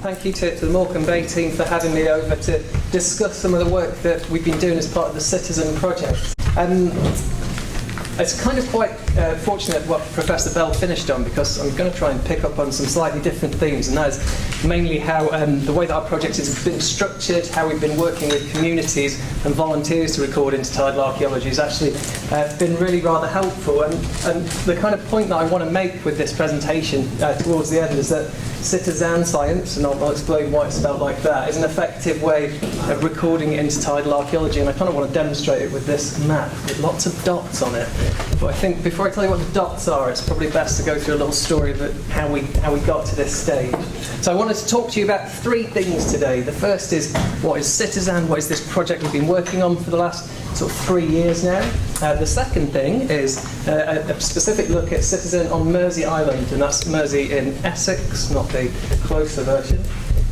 thank you to the Morecambe Bay team for having me over to discuss some of the work that we've been doing as part of the Citizen project. It's kind of quite fortunate what Professor Bell finished on, because I'm going to try and pick up on some slightly different themes, and that is mainly how the way that our project has been structured, how we've been working with communities and volunteers to record intertidal archaeology has actually been really rather helpful. And the kind of point that I want to make with this presentation towards the end is that Citizen science, and I'll explain why it's spelled like that, is an effective way of recording intertidal archaeology, and I kind of want to demonstrate it with this map with lots of dots on it. But I think before I tell you what the dots are, it's probably best to go through a little story of how we got to this stage. So I wanted to talk to you about three things today. The first is, what is Citizen? What is this project we've been working on for the last sort of 3 years now? The second thing is a specific look at Citizen on Mersea Island, and that's Mersea in Essex, not the closer version.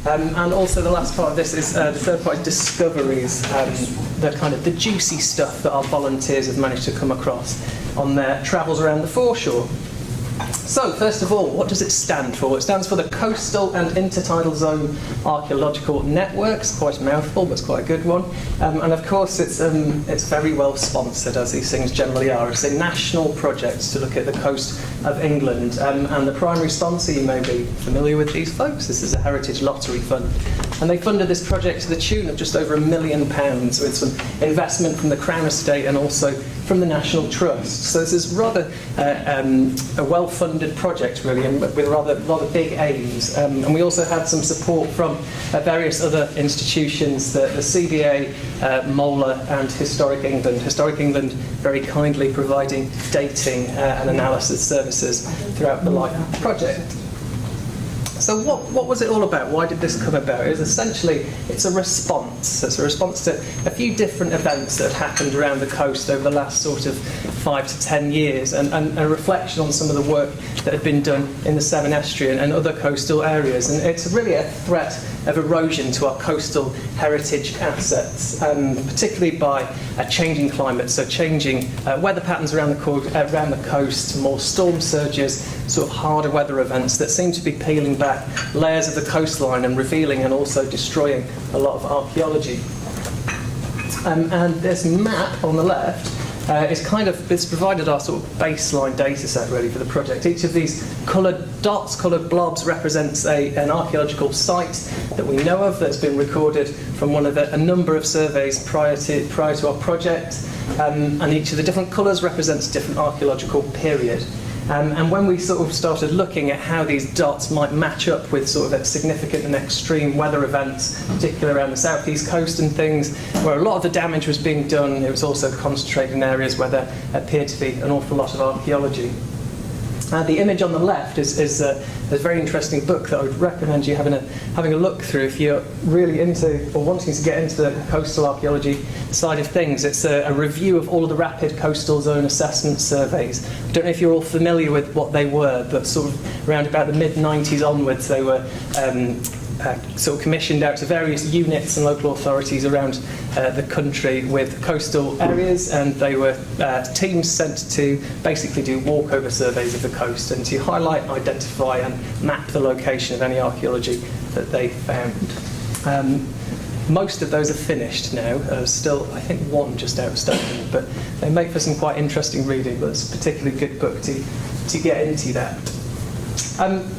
And also the last part of this is the third part is discoveries, the juicy stuff that our volunteers have managed to come across on their travels around the foreshore. So, first of all, what does it stand for? It stands for the Coastal and Intertidal Zone Archaeological Networks. Quite a mouthful, but it's quite a good one. And of course, it's very well sponsored, as these things generally are. It's a national project to look at the coast of England. And the primary sponsor, you may be familiar with these folks, this is a Heritage Lottery Fund. And they funded this project to the tune of just over £1 million, with some investment from the Crown Estate and also from the National Trust. So this is rather a well-funded project, really, and with rather big aims. And we also had some support from various other institutions, the CBA, MOLA and Historic England. Historic England very kindly providing dating and analysis services throughout the life of the project. So what was it all about? Why did this come about? It was essentially, it's a response. It's a response to a few different events that had happened around the coast over the last sort of 5 to 10 years, and a reflection on some of the work that had been done in the Severn Estuary and other coastal areas. And it's really a threat of erosion to our coastal heritage assets, particularly by a changing climate, so changing weather patterns around the coast, more storm surges, sort of harder weather events that seem to be peeling back layers of the coastline and revealing and also destroying a lot of archaeology. And this map on the left it's provided our sort of baseline data set really for the project. Each of these coloured dots, coloured blobs, represents an archaeological site that we know of that's been recorded from one of a number of surveys prior to our project, and each of the different colours represents a different archaeological period. And when we sort of started looking at how these dots might match up with sort of significant and extreme weather events, particularly around the southeast coast and things, where a lot of the damage was being done, it was also concentrated in areas where there appeared to be an awful lot of archaeology. The image on the left is a very interesting book that I would recommend you having a look through if you're really into or wanting to get into the coastal archaeology side of things. It's a review of all of the rapid coastal zone assessment surveys. I don't know if you're all familiar with what they were, but sort of around about the mid-90s onwards, they were sort of commissioned out to various units and local authorities around the country with coastal areas, and they were teams sent to basically do walkover surveys of the coast and to highlight, identify and map the location of any archaeology that they found. Most of those are finished now. Still, I think one just outstanding, but they make for some quite interesting reading, but it's a particularly good book to get into that.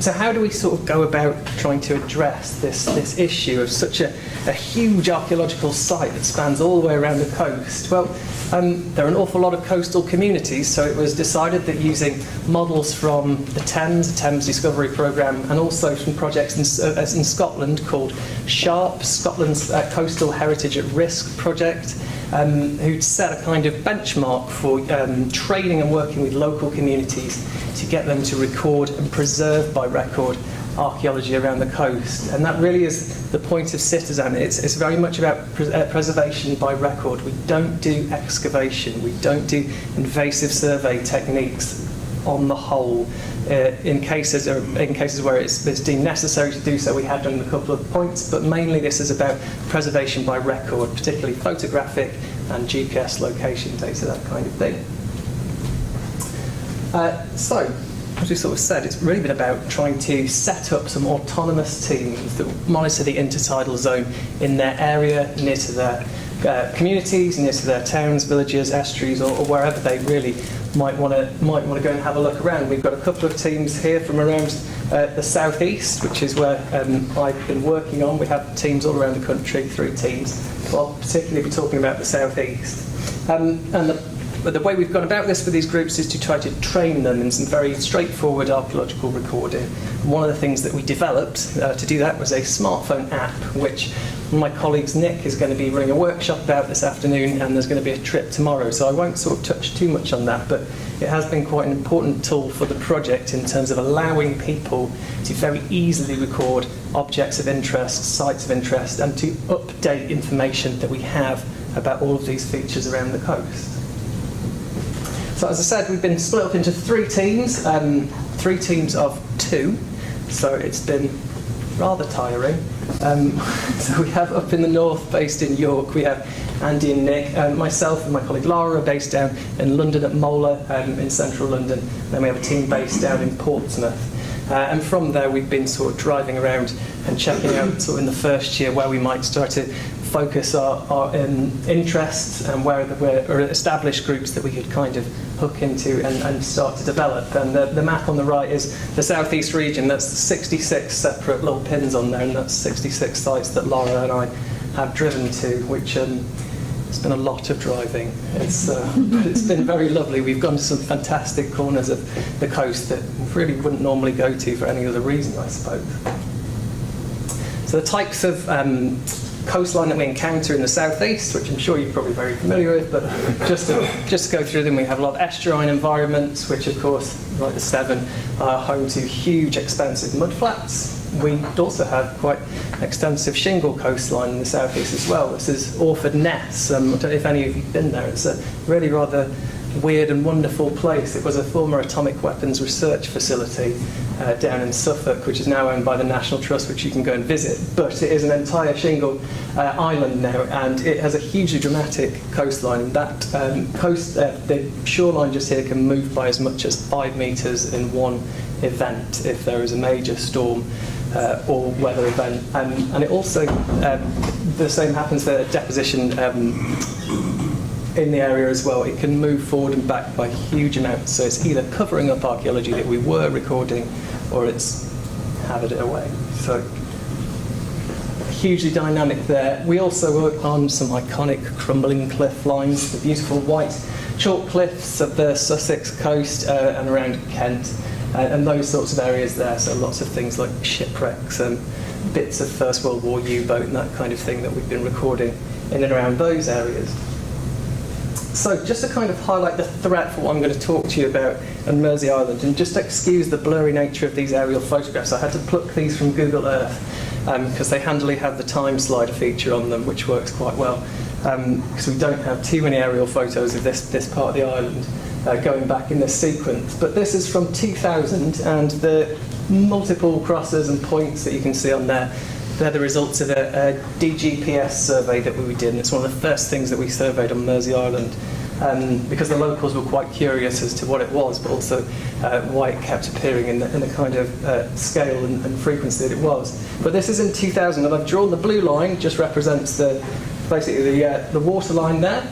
So how do we sort of go about trying to address this issue of such a huge archaeological site that spans all the way around the coast? Well, there are an awful lot of coastal communities, so it was decided that using models from the Thames Discovery Programme, and also from projects in Scotland called SHARP, Scotland's Coastal Heritage at Risk project, who'd set a kind of benchmark for training and working with local communities to get them to record and preserve by record archaeology around the coast. And that really is the point of Citizen. It's very much about preservation by record. We don't do excavation, we don't do invasive survey techniques on the whole. In cases where it's deemed necessary to do so, we have done a couple of points, but mainly this is about preservation by record, particularly photographic and GPS location data, that kind of thing. So, as we sort of said, it's really been about trying to set up some autonomous teams that monitor the intertidal zone in their area, near to their communities, near to their towns, villages, estuaries, or wherever they really might want to go and have a look around. We've got a couple of teams here from around the southeast, which is where I've been working on. We have teams all around the country, 3 teams. Well, particularly if we're talking about the southeast. But the way we've gone about this for these groups is to try to train them in some very straightforward archaeological recording. And one of the things that we developed to do that was a smartphone app, which my colleagues Nick is going to be running a workshop about this afternoon, and there's going to be a trip tomorrow. So I won't sort of touch too much on that, but it has been quite an important tool for the project in terms of allowing people to very easily record objects of interest, sites of interest, and to update information that we have about all of these features around the coast. So as I said, we've been split up into 3 teams, 3 teams of 2, so it's been rather tiring. So we have up in the north, based in York, we have Andy and Nick. Myself and my colleague Lara are based down in London at Mola, in central London. Then we have a team based down in Portsmouth. And from there we've been sort of driving around and checking out sort of in the first year where we might start to focus our interests and where are established groups that we could kind of hook into and start to develop. And the map on the right is the southeast region. That's 66 separate little pins on there, and that's 66 sites that Laura and I have driven to, which it's been a lot of driving. But it's been very lovely. We've gone to some fantastic corners of the coast that we really wouldn't normally go to for any other reason, I suppose. So the types of coastline that we encounter in the southeast, which I'm sure you're probably very familiar with, but just to go through them, we have a lot of estuarine environments, which of course, like the Severn, are home to huge, expensive mudflats. We also have quite extensive shingle coastline in the southeast as well. This is Orford Ness. I don't know if any of you have been there. It's a really rather weird and wonderful place. It was a former atomic weapons research facility down in Suffolk, which is now owned by the National Trust, which you can go and visit. But it is an entire shingle island now, and it has a hugely dramatic coastline. And that the shoreline just here can move by as much as 5 metres in one event if there is a major storm or weather event. And it also, the same happens for deposition in the area as well. It can move forward and back by huge amounts, so it's either covering up archaeology that we were recording, or it's having it away. So hugely dynamic there. We also work on some iconic crumbling cliff lines, the beautiful white chalk cliffs of the Sussex coast and around Kent, and those sorts of areas there. So lots of things like shipwrecks and bits of First World War U-boat and that kind of thing that we've been recording in and around those areas. So just to kind of highlight the threat for what I'm going to talk to you about on Mersea Island, and just excuse the blurry nature of these aerial photographs. I had to pluck these from Google Earth because they handily have the time slider feature on them, which works quite well, because we don't have too many aerial photos of this part of the island going back in this sequence. But this is from 2000, and the multiple crosses and points that you can see on there, they're the results of a DGPS survey that we did, and it's one of the first things that we surveyed on Mersea Island, because the locals were quite curious as to what it was, but also why it kept appearing in the kind of scale and frequency that it was. But this is in 2000, and I've drawn the blue line, just represents basically the water line there.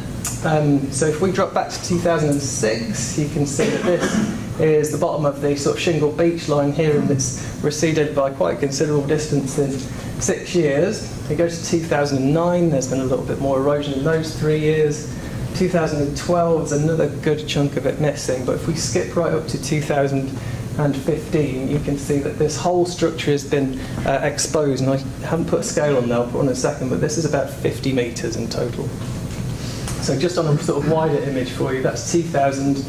So if we drop back to 2006, you can see that this is the bottom of the sort of shingle beach line here, and it's receded by quite a considerable distance in 6 years. We go to 2009, there's been a little bit more erosion in those 3 years. 2012 is another good chunk of it missing, but if we skip right up to 2015, you can see that this whole structure has been exposed, and I haven't put a scale on there, I'll put on in a second, but this is about 50 metres in total. So just on a sort of wider image for you, that's 2000.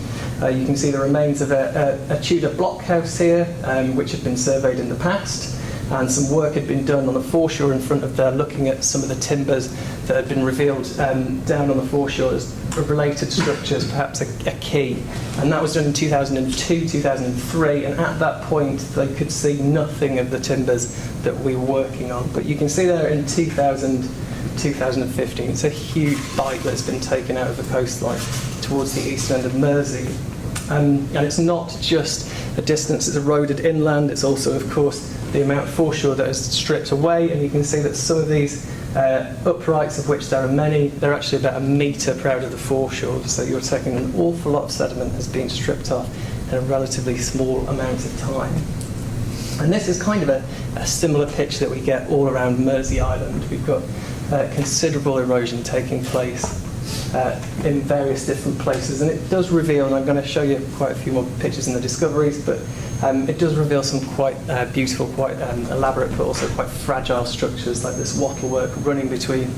You can see the remains of a Tudor blockhouse here, which had been surveyed in the past, and some work had been done on the foreshore in front of there, looking at some of the timbers that had been revealed down on the foreshore as related structures, perhaps a key. And that was done in 2002, 2003, and at that point they could see nothing of the timbers that we were working on. But you can see there in 2015, it's a huge bite that's been taken out of the coastline towards the east end of Mersea. And it's not just the distance that's eroded inland, it's also, of course, the amount of foreshore that is stripped away, and you can see that some of these uprights, of which there are many, they're actually about 1 metre proud of the foreshore, so you're taking an awful lot of sediment has been stripped off in a relatively small amount of time. And this is kind of a similar pitch that we get all around Mersea Island. We've got considerable erosion taking place in various different places, and it does reveal, and I'm going to show you quite a few more pictures in the discoveries, but it does reveal some quite beautiful, quite elaborate, but also quite fragile structures like this wattle work running between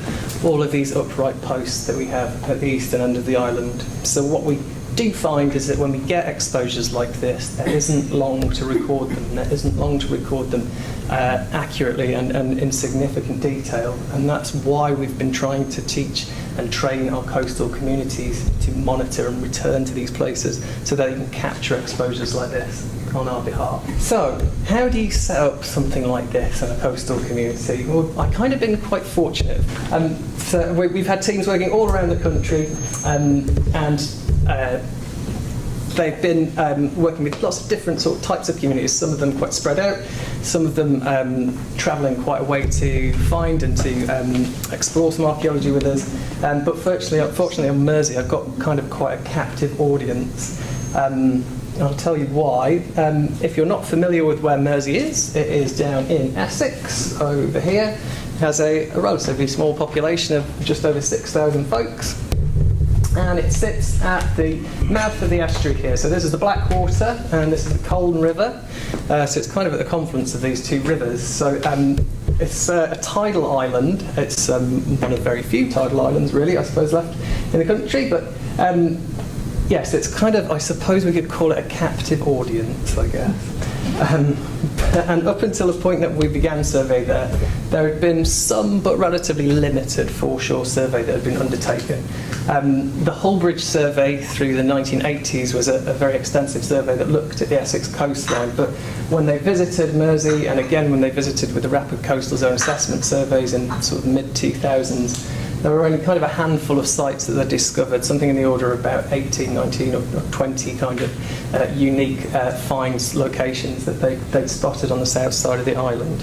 all of these upright posts that we have at the eastern end of the island. So what we do find is that when we get exposures like this, there isn't long to record them. There isn't long to record them accurately and in significant detail, and that's why we've been trying to teach and train our coastal communities to monitor and return to these places so that they can capture exposures like this on our behalf. So, how do you set up something like this in a coastal community? Well, I've kind of been quite fortunate. So we've had teams working all around the country, and they've been working with lots of different sort of types of communities, some of them quite spread out, some of them travelling quite a way to find and to explore some archaeology with us. But unfortunately on Mersea, I've got kind of quite a captive audience. I'll tell you why. If you're not familiar with where Mersea is, it is down in Essex, over here. It has a relatively small population of just over 6,000 folks. And it sits at the mouth of the estuary here. So this is the Blackwater, and this is the Colne River. So it's kind of at the confluence of these two rivers. So it's a tidal island. It's one of very few tidal islands, really, I suppose, left in the country. But yes, it's kind of, I suppose we could call it a captive audience, I guess. And up until the point that we began survey there had been some but relatively limited foreshore survey that had been undertaken. The Hullbridge survey through the 1980s was a very extensive survey that looked at the Essex coastline, but when they visited Mersea, and again when they visited with the rapid coastal zone assessment surveys in sort of mid-2000s, there were only kind of a handful of sites that they discovered, something in the order of about 18, 19 or 20 kind of unique finds locations that they'd spotted on the south side of the island.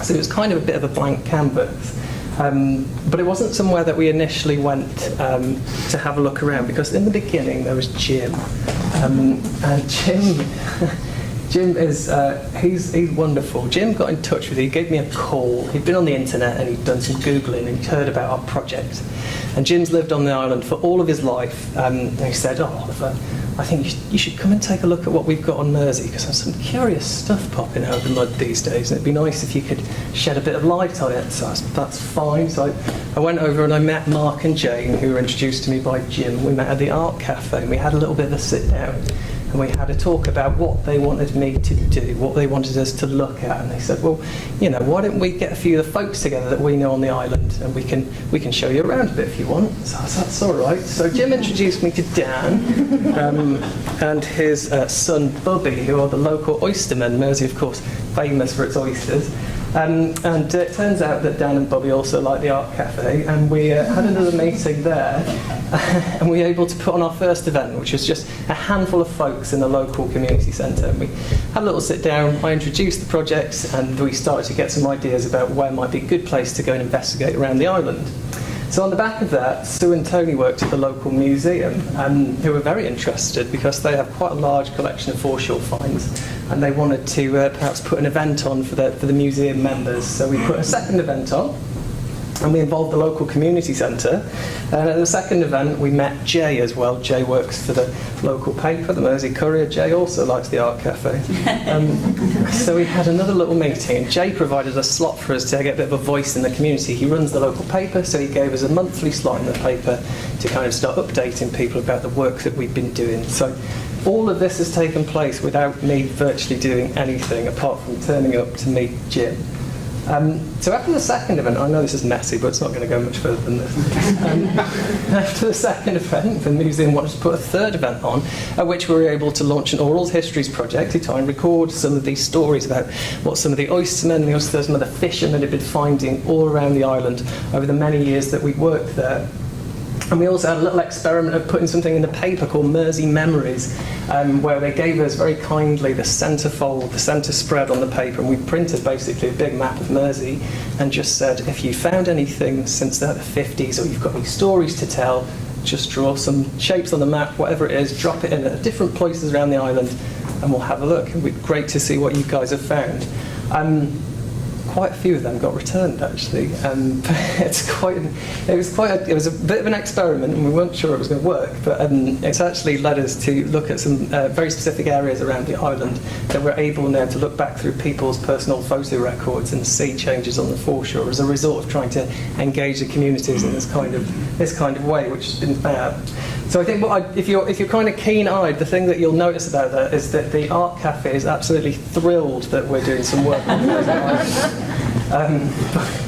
So it was kind of a bit of a blank canvas. But it wasn't somewhere that we initially went to have a look around, because in the beginning there was Jim. And Jim is, he's wonderful. Jim got in touch with me, he gave me a call. He'd been on the internet and he'd done some Googling and he'd heard about our project. And Jim's lived on the island for all of his life. And he said, "Oh, Oliver, I think you should come and take a look at what we've got on Mersea, because there's some curious stuff popping out of the mud these days, and it'd be nice if you could shed a bit of light on it." So that's fine. So I went over and I met Mark and Jane, who were introduced to me by Jim. We met at the Art Cafe and we had a little bit of a sit down. And we had a talk about what they wanted me to do, what they wanted us to look at. And they said, "Well, you know, why don't we get a few of the folks together that we know on the island, and we can show you around a bit if you want." So I said, "That's all right." So Jim introduced me to Dan and his son Bubby, who are the local oystermen. Mersea, of course, famous for its oysters. And it turns out that Dan and Bobby also like the Art Cafe, and we had another meeting there, and we were able to put on our first event, which was just a handful of folks in the local community centre. And we had a little sit down, I introduced the project, and we started to get some ideas about where might be a good place to go and investigate around the island. So on the back of that, Sue and Tony worked at the local museum, who were very interested because they have quite a large collection of foreshore finds, and they wanted to perhaps put an event on for the museum members. So we put a second event on, and we involved the local community centre. And at the second event, we met Jay as well. Jay works for the local paper, the Mersea Courier. Jay also likes the Art Cafe. So we had another little meeting, and Jay provided a slot for us to get a bit of a voice in the community. He runs the local paper, so he gave us a monthly slot in the paper to kind of start updating people about the work that we've been doing. So all of this has taken place without me virtually doing anything apart from turning up to meet Jim. So after the second event, I know this is messy, but it's not going to go much further than this. After the second event, the museum wanted to put a third event on, at which we were able to launch an oral histories project to try and record some of these stories about what some of the oystermen and also some of the fishermen had been finding all around the island over the many years that we worked there. And we also had a little experiment of putting something in the paper called Mersea Memories, where they gave us very kindly the centerfold, the center spread on the paper, and we printed basically a big map of Mersea and just said, if you found anything since the 50s or you've got any stories to tell, just draw some shapes on the map, whatever it is, drop it in at different places around the island, and we'll have a look. It'd be great to see what you guys have found. Quite a few of them got returned, actually. It was a bit of an experiment, and we weren't sure it was going to work, but it's actually led us to look at some very specific areas around the island that we're able now to look back through people's personal photo records and see changes on the foreshore as a result of trying to engage the communities in this kind of way, which has been fab. So I think if you're kind of keen-eyed, the thing that you'll notice about that is that the Art Cafe is absolutely thrilled that we're doing some work on the island.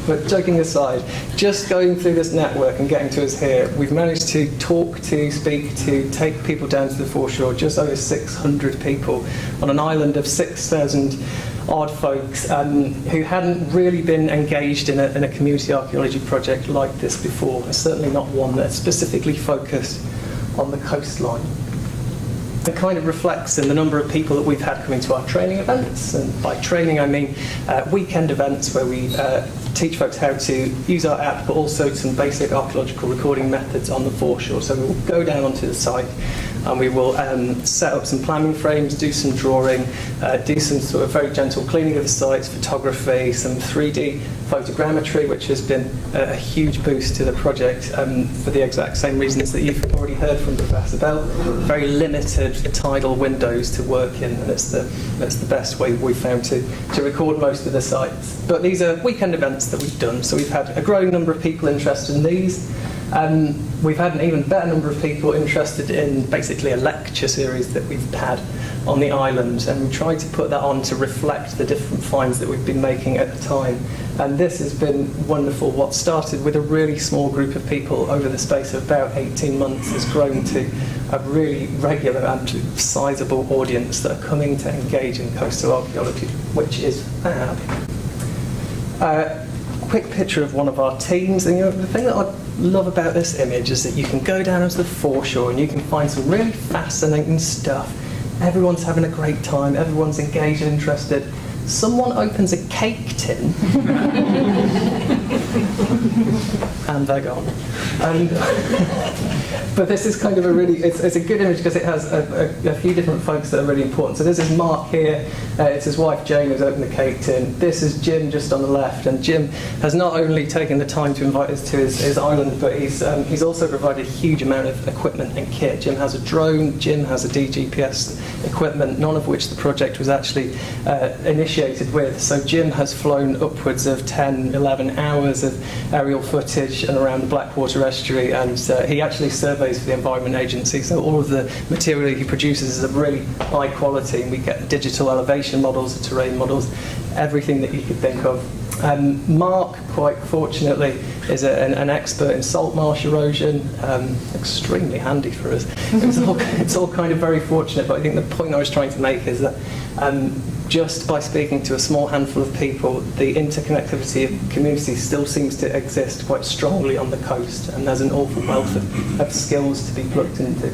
But joking aside, just going through this network and getting to us here, we've managed to speak to, take people down to the foreshore, just over 600 people on an island of 6,000 odd folks who hadn't really been engaged in a community archaeology project like this before, and certainly not one that specifically focused on the coastline. It kind of reflects in the number of people that we've had coming to our training events, and by training I mean weekend events where we teach folks how to use our app, but also some basic archaeological recording methods on the foreshore. So we will go down onto the site and we will set up some planning frames, do some drawing, do some sort of very gentle cleaning of the sites, photography, some 3D photogrammetry, which has been a huge boost to the project for the exact same reasons that you've already heard from Professor Bell. Very limited tidal windows to work in, and that's the best way we've found to record most of the sites. But these are weekend events that we've done, so we've had a growing number of people interested in these. We've had an even better number of people interested in basically a lecture series that we've had on the island, and we tried to put that on to reflect the different finds that we've been making at the time. And this has been wonderful. What started with a really small group of people over the space of about 18 months has grown to a really regular and sizable audience that are coming to engage in coastal archaeology, which is fab. Quick picture of one of our teams, and the thing that I love about this image is that you can go down onto the foreshore and you can find some really fascinating stuff. Everyone's having a great time, everyone's engaged and interested. Someone opens a cake tin and they're gone. But this is kind of it's a good image because it has a few different folks that are really important. So this is Mark here, it's his wife Jane who's opened the cake tin. This is Jim just on the left, and Jim has not only taken the time to invite us to his island, but he's also provided a huge amount of equipment and kit. Jim has a drone, Jim has a DGPS equipment, none of which the project was actually initiated with. So Jim has flown upwards of 10, 11 hours of aerial footage and around the Blackwater estuary, and he actually surveys for the Environment Agency, so all of the material he produces is of really high quality, and we get digital elevation models, terrain models, everything that you could think of. Mark, quite fortunately, is an expert in salt marsh erosion, extremely handy for us. It's all kind of very fortunate, but I think the point I was trying to make is that just by speaking to a small handful of people, the interconnectivity of communities still seems to exist quite strongly on the coast, and there's an awful wealth of skills to be plugged into.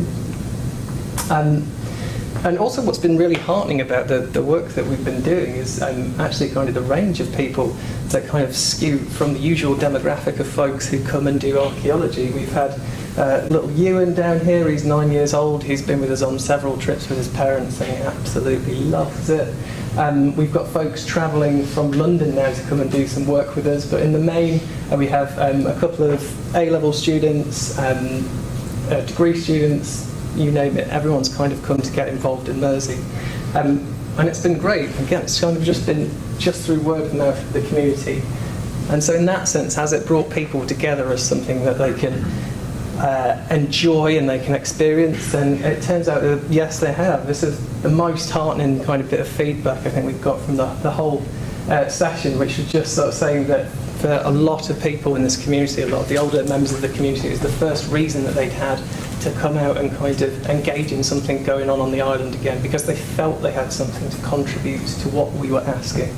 And also what's been really heartening about the work that we've been doing is actually kind of the range of people that kind of skew from the usual demographic of folks who come and do archaeology. We've had little Ewan down here, he's 9 years old, he's been with us on several trips with his parents and he absolutely loves it. We've got folks travelling from London now to come and do some work with us, but in the main we have a couple of A-level students, degree students, you name it, everyone's kind of come to get involved in Mersea. And it's been great. Again, it's kind of just been through word of mouth of the community. And so in that sense, has it brought people together as something that they can enjoy and they can experience? And it turns out that yes, they have. This is the most heartening kind of bit of feedback I think we've got from the whole session, which was just sort of saying that for a lot of people in this community, a lot of the older members of the community, is the first reason that they'd had to come out and kind of engage in something going on the island again, because they felt they had something to contribute to what we were asking.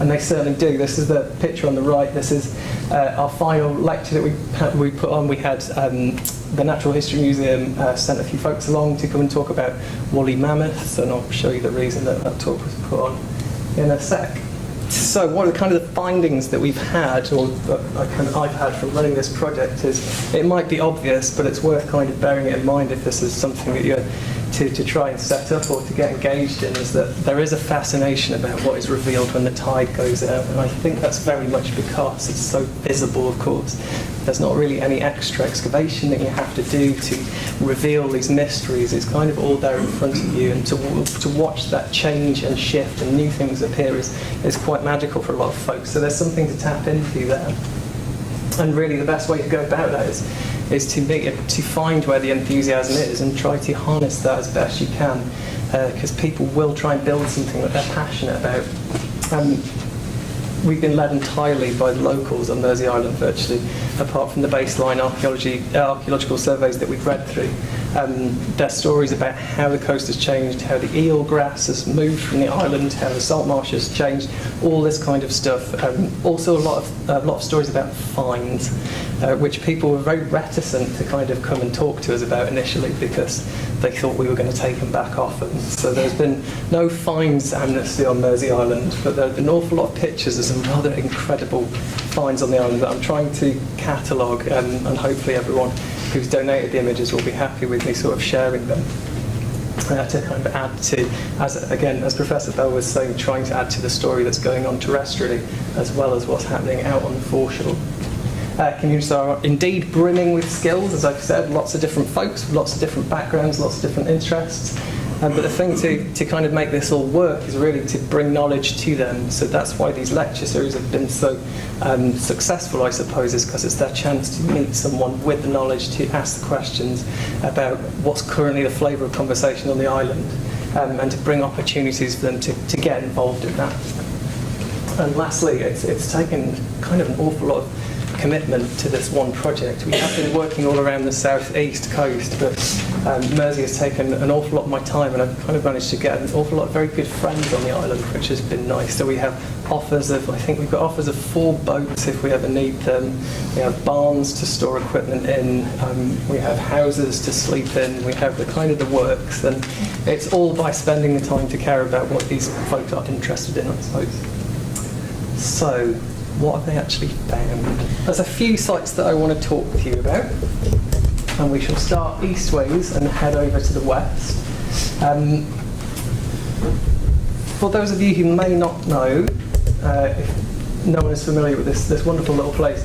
And they certainly do. This is the picture on the right. This is Our final lecture that we put on, we had the Natural History Museum sent a few folks along to come and talk about woolly mammoths, and I'll show you the reason that talk was put on in a sec. So one of the kind of the findings that we've had, or that I've had from running this project, is it might be obvious, but it's worth kind of bearing it in mind if this is something that you're to try and set up or to get engaged in, is that there is a fascination about what is revealed when the tide goes out, and I think that's very much because it's so visible, of course. There's not really any extra excavation that you have to do to reveal these mysteries. It's kind of all there in front of you, and to watch that change and shift and new things appear is quite magical for a lot of folks. So there's something to tap into there. And really the best way to go about that is to find where the enthusiasm is and try to harness that as best you can, because people will try and build something that they're passionate about. We've been led entirely by the locals on Mersea Island virtually, apart from the baseline archaeological surveys that we've read through. Their stories about how the coast has changed, how the eel grass has moved from the island, how the salt marsh has changed, all this kind of stuff. Also a lot of stories about finds, which people were very reticent to kind of come and talk to us about initially because they thought we were going to take them back off them. So there's been no finds amnesty on Mersea Island, but there have been an awful lot of pictures of some rather incredible finds on the island that I'm trying to catalogue, and hopefully everyone who's donated the images will be happy with me sort of sharing them. To kind of add to, as Professor Bell was saying, trying to add to the story that's going on terrestrially as well as what's happening out on the foreshore. Communities are indeed brimming with skills, as I've said, lots of different folks, lots of different backgrounds, lots of different interests. But the thing to kind of make this all work is really to bring knowledge to them. So that's why these lecture series have been so successful, I suppose, is because it's their chance to meet someone with the knowledge to ask the questions about what's currently the flavour of conversation on the island, and to bring opportunities for them to get involved in that. And lastly, it's taken kind of an awful lot of commitment to this one project. We have been working all around the southeast coast, but Mersea has taken an awful lot of my time, and I've kind of managed to get an awful lot of very good friends on the island, which has been nice. So we have offers of, I think we've got offers of 4 boats if we ever need them. We have barns to store equipment in. We have houses to sleep in. We have the kind of the works, and it's all by spending the time to care about what these folks are interested in, I suppose. So, what have they actually found? There's a few sites that I want to talk to you about, and we shall start eastways and head over to the west. For those of you who may not know, if no one is familiar with this wonderful little place,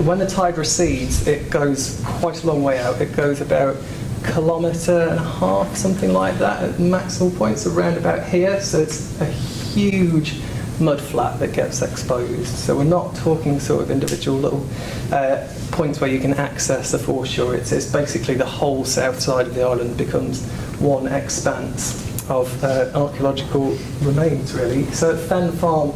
when the tide recedes, it goes quite a long way out. It goes about 1.5 kilometres, something like that, at maximal points around about here. So it's a huge mud flat that gets exposed. So we're not talking sort of individual little points where you can access the foreshore. It's basically the whole south side of the island becomes one expanse of archaeological remains, really. So at Fen Farm,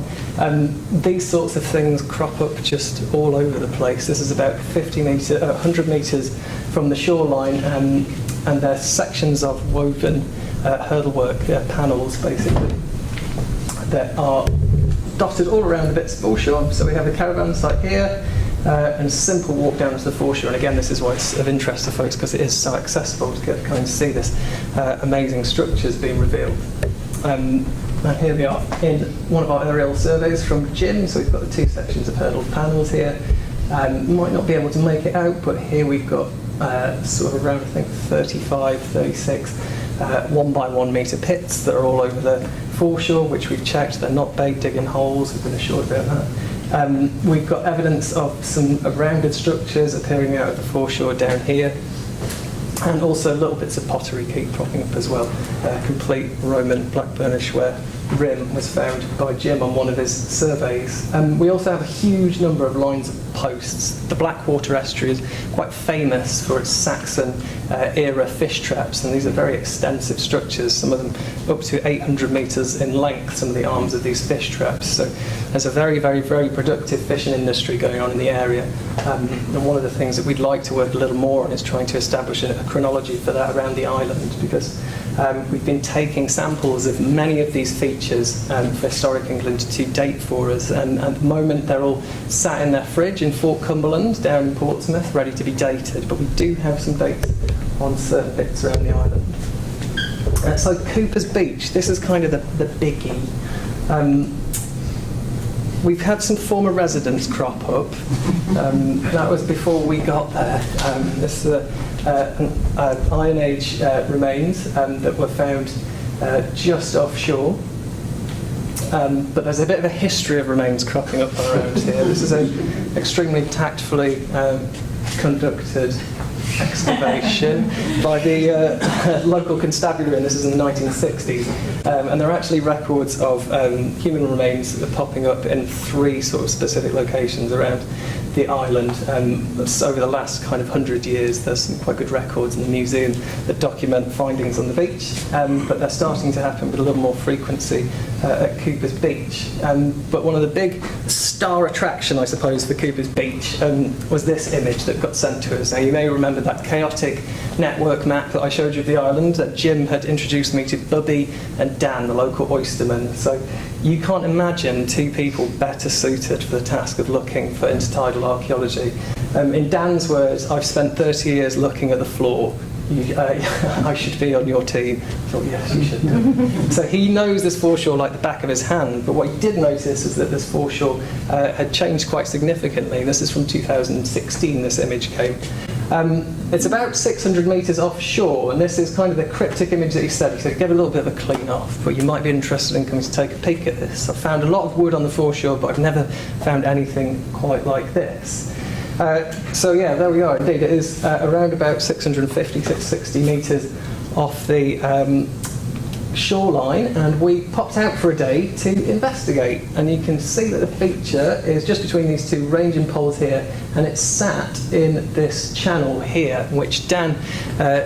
these sorts of things crop up just all over the place. This is about 100 metres from the shoreline, and there's sections of woven hurdlework panels, basically, that are dotted all around the bits of foreshore. So we have a caravan site here, and a simple walk down to the foreshore. And again, this is why it's of interest to folks, because it is so accessible to get to kind of see this amazing structures being revealed. And here we are in one of our aerial surveys from Jim. So we've got the 2 sections of hurdled panels here. Might not be able to make it out, but here we've got sort of around, I think, 35, 36 1 by 1 metre pits that are all over the foreshore, which we've checked. They're not bait digging holes, we've been assured about that. We've got evidence of some rounded structures appearing out of the foreshore down here, and also little bits of pottery keep cropping up as well. Complete Roman black burnish ware rim was found by Jim on one of his surveys. We also have a huge number of lines of posts. The Blackwater estuary is quite famous for its Saxon era fish traps, and these are very extensive structures, some of them up to 800 metres in length, some of the arms of these fish traps. So there's a very, very, very productive fishing industry going on in the area, and one of the things that we'd like to work a little more on is trying to establish a chronology for that around the island, because We've been taking samples of many of these features for historic England to date for us, and at the moment they're all sat in their fridge in Fort Cumberland down in Portsmouth, ready to be dated, but we do have some dates on certain bits around the island. So Cooper's Beach, this is kind of the biggie. We've had some former residents crop up. That was before we got there. This is Iron Age remains that were found just offshore. But there's a bit of a history of remains cropping up around here. This is an extremely tactfully conducted excavation by the local constabulary, and this is in the 1960s. And there are actually records of human remains popping up in 3 sort of specific locations around the island. Over the last kind of 100 years, there's some quite good records in the museum that document findings on the beach, but they're starting to happen with a little more frequency at Cooper's Beach. But one of the big star attraction, I suppose, for Cooper's Beach was this image that got sent to us. Now, you may remember that chaotic network map that I showed you of the island that Jim had introduced me to Bubby and Dan, the local oystermen. So you can't imagine 2 people better suited for the task of looking for intertidal archaeology. In Dan's words, I've spent 30 years looking at the floor. I should be on your team. I thought, yes, you should do. So he knows this foreshore like the back of his hand, but what he did notice is that this foreshore had changed quite significantly. This is from 2016, this image came. It's about 600 metres offshore, and this is kind of the cryptic image that he said. He said, give it a little bit of a clean off, but you might be interested in coming to take a peek at this. I've found a lot of wood on the foreshore, but I've never found anything quite like this. So yeah, there we are. Indeed, it is around about 650, 660 metres off the shoreline, and we popped out for a day to investigate. And you can see that the feature is just between these 2 ranging poles here, and it's sat in this channel here, which Dan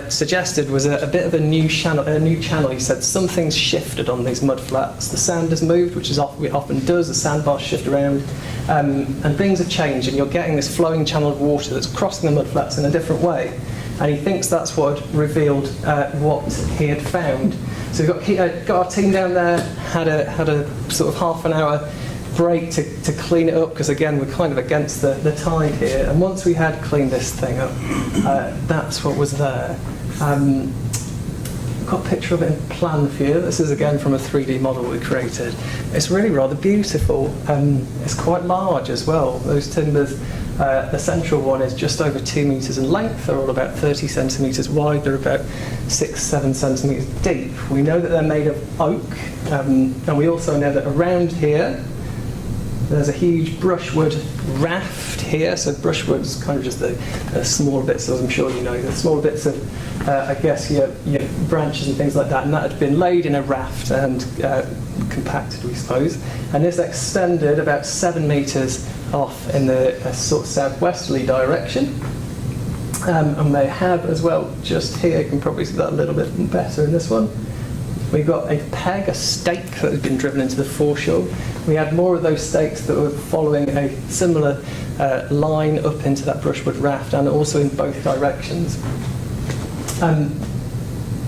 suggested was a bit of a new channel. He said something's shifted on these mud flats. The sand has moved, which is it often does. The sandbars shift around, and things have changed, and you're getting this flowing channel of water that's crossing the mud flats in a different way. And he thinks that's what revealed what he had found. So we've got our team down there, had a sort of half an hour break to clean it up, because again we're kind of against the tide here. And once we had cleaned this thing up, that's what was there. I've got a picture of it in plan for you. This is again from a 3D model we created. It's really rather beautiful. It's quite large as well. Those timbers, the central one is just over 2 metres in length. They're all about 30 centimetres wide. They're about 6-7 centimetres deep. We know that they're made of oak, and we also know that around here there's a huge brushwood raft here. So brushwood's kind of just the smaller bits, as I'm sure you know, the smaller bits of, I guess, your branches and things like that. And that had been laid in a raft and compacted, we suppose. And this extended about 7 metres off in the sort of southwesterly direction. And they have as well, just here, you can probably see that a little bit better in this one. We've got a peg, a stake that has been driven into the foreshore. We had more of those stakes that were following a similar line up into that brushwood raft, and also in both directions.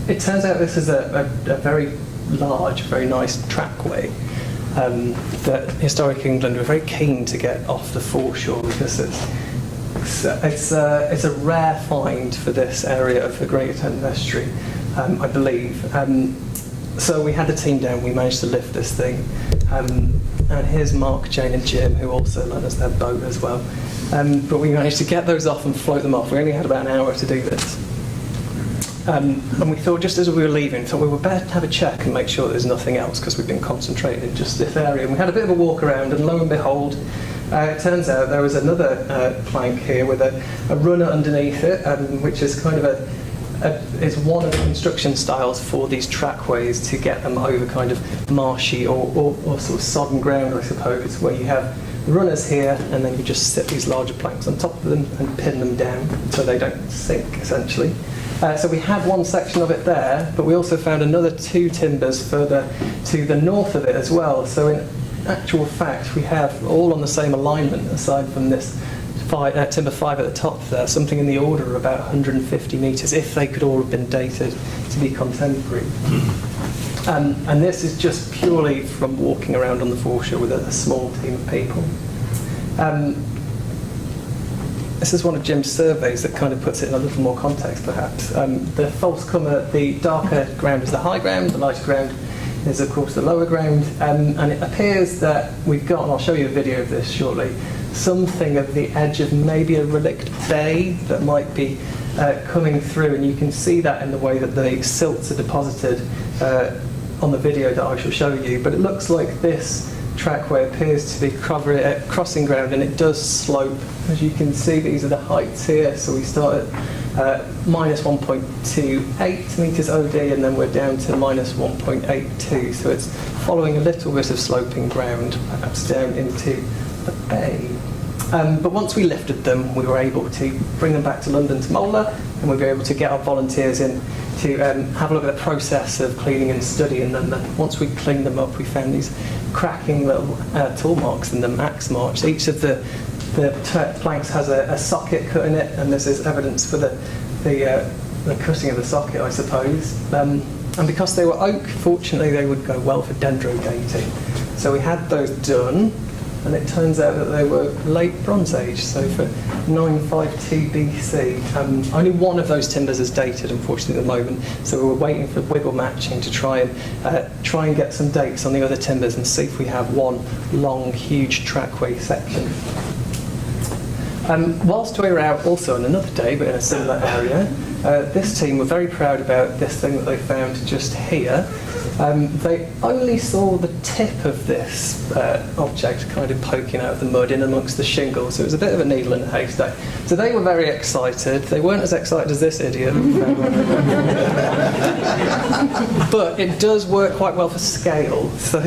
It turns out this is a very large, very nice trackway that Historic England were very keen to get off the foreshore, because it's a rare find for this area of the Greater Thames Estuary, I believe. So we had the team down, we managed to lift this thing. And here's Mark, Jane and Jim, who also lent us their boat as well. But we managed to get those off and float them off. We only had about an hour to do this. And we thought, just as we were leaving, we were better to have a check and make sure there's nothing else, because we've been concentrating just this area. And we had a bit of a walk around, and lo and behold, it turns out there was another plank here with a runner underneath it, which is kind of is one of the construction styles for these trackways to get them over kind of marshy or sort of sodden ground, I suppose, where you have runners here, and then you just sit these larger planks on top of them and pin them down so they don't sink, essentially. So we had one section of it there, but we also found another 2 timbers further to the north of it as well. So in actual fact, we have all on the same alignment, aside from this timber 5 at the top there, something in the order of about 150 metres, if they could all have been dated to be contemporary. And this is just purely from walking around on the foreshore with a small team of people. This is one of Jim's surveys that kind of puts it in a little more context, perhaps. The false comer, the darker ground is the high ground, the lighter ground is, of course, the lower ground. And it appears that we've got, and I'll show you a video of this shortly, something at the edge of maybe a relict bay that might be coming through, and you can see that in the way that the silts are deposited on the video that I shall show you. But it looks like this trackway appears to be crossing ground, and it does slope. As you can see, these are the heights here. So we start at minus 1.28 metres OD, and then we're down to minus 1.82. So it's following a little bit of sloping ground, perhaps down into the bay. But once we lifted them, we were able to bring them back to London to Molar, and we were able to get our volunteers in to have a look at the process of cleaning and studying them. And once we cleaned them up, we found these cracking little tool marks in them, axe marks. Each of the planks has a socket cut in it, and this is evidence for the cutting of the socket, I suppose. And because they were oak, fortunately, they would go well for dendrogating. So we had those done, and it turns out that they were late Bronze Age, so for 952 BC. Only one of those timbers is dated, unfortunately, at the moment, so we were waiting for wiggle matching to try and get some dates on the other timbers and see if we have one long, huge trackway section. Whilst we were out also on another day, but in a similar area, this team were very proud about this thing that they found just here. They only saw the tip of this object kind of poking out of the mud in amongst the shingles, so it was a bit of a needle in a haystack. So they were very excited. They weren't as excited as this idiot. But it does work quite well for scale. So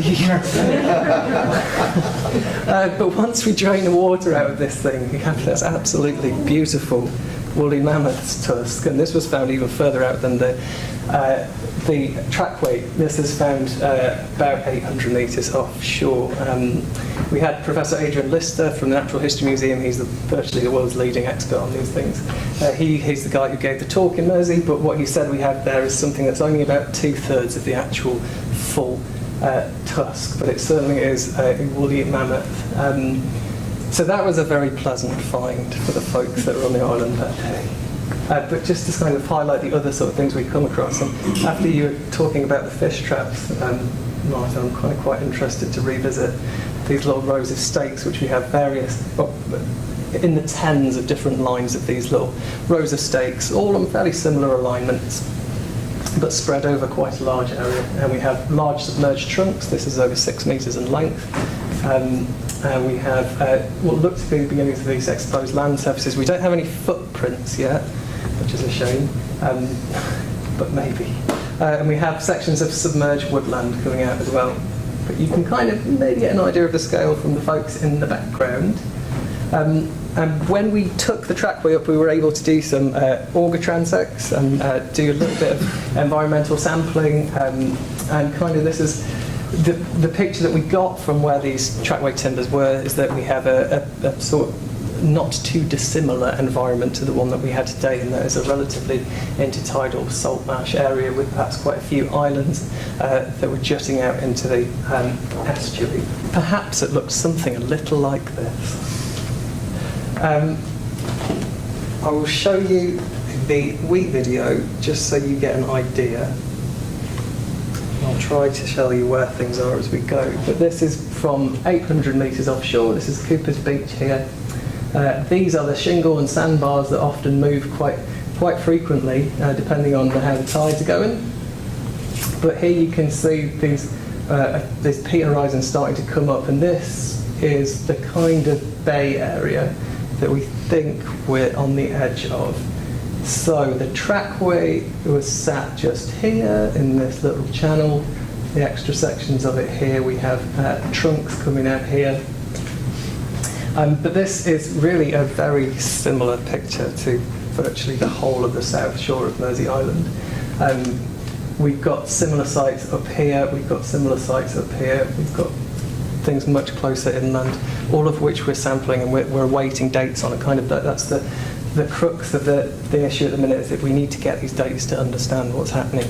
but once we drain the water out of this thing, we have this absolutely beautiful woolly mammoth's tusk, and this was found even further out than the trackway. This is found about 800 metres offshore. We had Professor Adrian Lister from the Natural History Museum. He's virtually the world's leading expert on these things. He's the guy who gave the talk in Mersea, but what he said we have there is something that's only about 2/3 of the actual full tusk, but it certainly is a woolly mammoth. So that was a very pleasant find for the folks that were on the island that day. But just to kind of highlight the other sort of things we come across, and after you were talking about the fish traps, Martin, I'm kind of quite interested to revisit these little rows of stakes, which we have various, in the tens of different lines of these little rows of stakes, all on fairly similar alignments, but spread over quite a large area. And we have large submerged trunks. This is over 6 metres in length. And we have what look to be the beginnings of these exposed land surfaces. We don't have any footprints yet, which is a shame, but maybe. And we have sections of submerged woodland coming out as well. But you can kind of maybe get an idea of the scale from the folks in the background. And when we took the trackway up, we were able to do some auger transects and do a little bit of environmental sampling. And kind of this is the picture that we got from where these trackway timbers were, is that we have a sort of not too dissimilar environment to the one that we had today, and that is a relatively intertidal salt marsh area with perhaps quite a few islands that were jutting out into the estuary. Perhaps it looks something a little like this. I will show you the wheat video just so you get an idea. I'll try to show you where things are as we go. But this is from 800 metres offshore. This is Cooper's Beach here. These are the shingle and sandbars that often move quite frequently, depending on how the tides are going. But here you can see these peat horizons starting to come up, and this is the kind of bay area that we think we're on the edge of. So the trackway was sat just here in this little channel. The extra sections of it here, we have trunks coming out here. But this is really a very similar picture to virtually the whole of the south shore of Mersea Island. We've got similar sites up here, we've got similar sites up here, we've got things much closer inland, all of which we're sampling and we're awaiting dates on. And kind of that's the crux of the issue at the minute, is that we need to get these dates to understand what's happening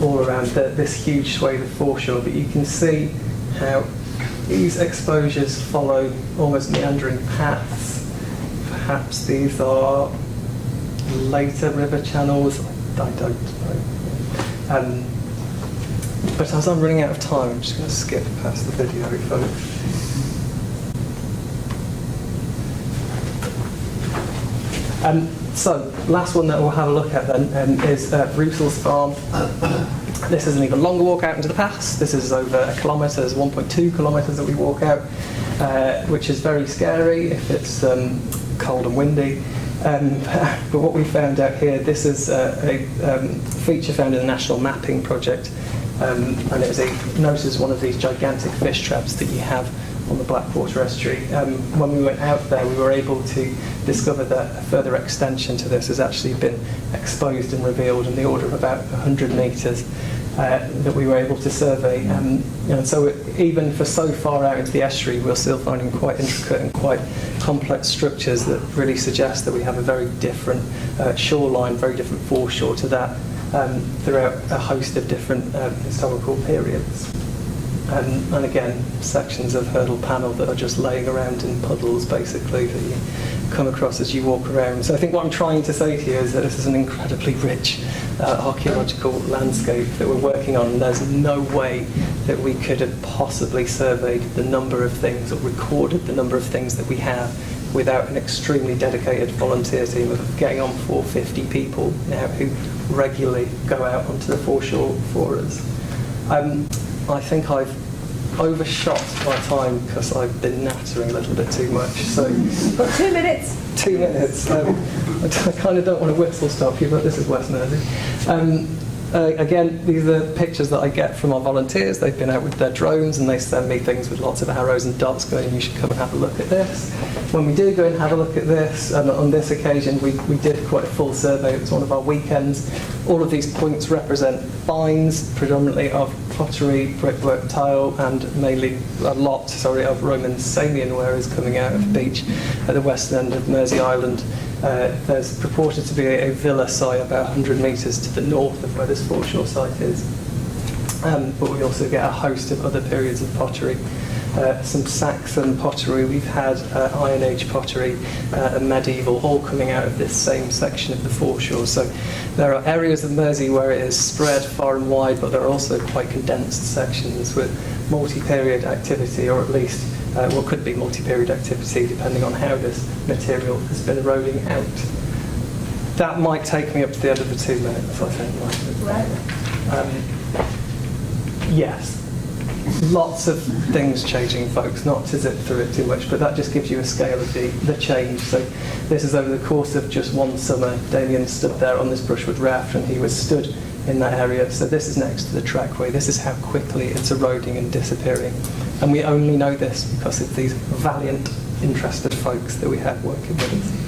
all around this huge swathe of foreshore. But you can see how these exposures follow almost meandering paths. Perhaps these are later river channels, I don't know. But as I'm running out of time, I'm just going to skip past the video, folks. So, last one that we'll have a look at then is Rusel's farm. This is an even longer walk out into the pass. This is over 1 kilometre, there's 1.2 kilometres that we walk out, which is very scary if it's cold and windy. But what we found out here, this is a feature found in the National Mapping Project, and it notices one of these gigantic fish traps that you have on the Blackwater estuary. When we went out there, we were able to discover that a further extension to this has actually been exposed and revealed in the order of about 100 metres that we were able to survey. And so even for so far out into the estuary, we're still finding quite intricate and quite complex structures that really suggest that we have a very different shoreline, very different foreshore to that throughout a host of different historical periods. And again, sections of hurdle panel that are just laying around in puddles, basically, that you come across as you walk around. So I think what I'm trying to say to you is that this is an incredibly rich archaeological landscape that we're working on, and there's no way that we could have possibly surveyed the number of things or recorded the number of things that we have without an extremely dedicated volunteer team of getting on 450 people now who regularly go out onto the foreshore for us. I think I've overshot my time because I've been nattering a little bit too much. So, got 2 minutes. 2 minutes. I kind of don't want to whistle stop you, but this is West Mersea. Again, these are pictures that I get from our volunteers. They've been out with their drones and they send me things with lots of arrows and dots going, you should come and have a look at this. When we do go and have a look at this, and on this occasion we did quite a full survey. It was one of our weekends. All of these points represent finds, predominantly of pottery, brickwork, tile, and mainly a lot of Roman Samian ware is coming out of the beach at the west end of Mersea Island. There's purported to be a villa site about 100 metres to the north of where this foreshore site is. But we also get a host of other periods of pottery. Some Saxon pottery, we've had Iron Age pottery and medieval, all coming out of this same section of the foreshore. So there are areas of Mersea where it is spread far and wide, but there are also quite condensed sections with multi-period activity, or at least what could be multi-period activity, depending on how this material has been eroding out. That might take me up to the end of the 2 minutes, I think. Right. Yes. Lots of things changing, folks, not to zip through it too much, but that just gives you a scale of the change. So this is over the course of just one summer. Damien stood there on this brushwood raft and he was stood in that area. So this is next to the trackway. This is how quickly it's eroding and disappearing. And we only know this because of these valiant, interested folks that we have working with us.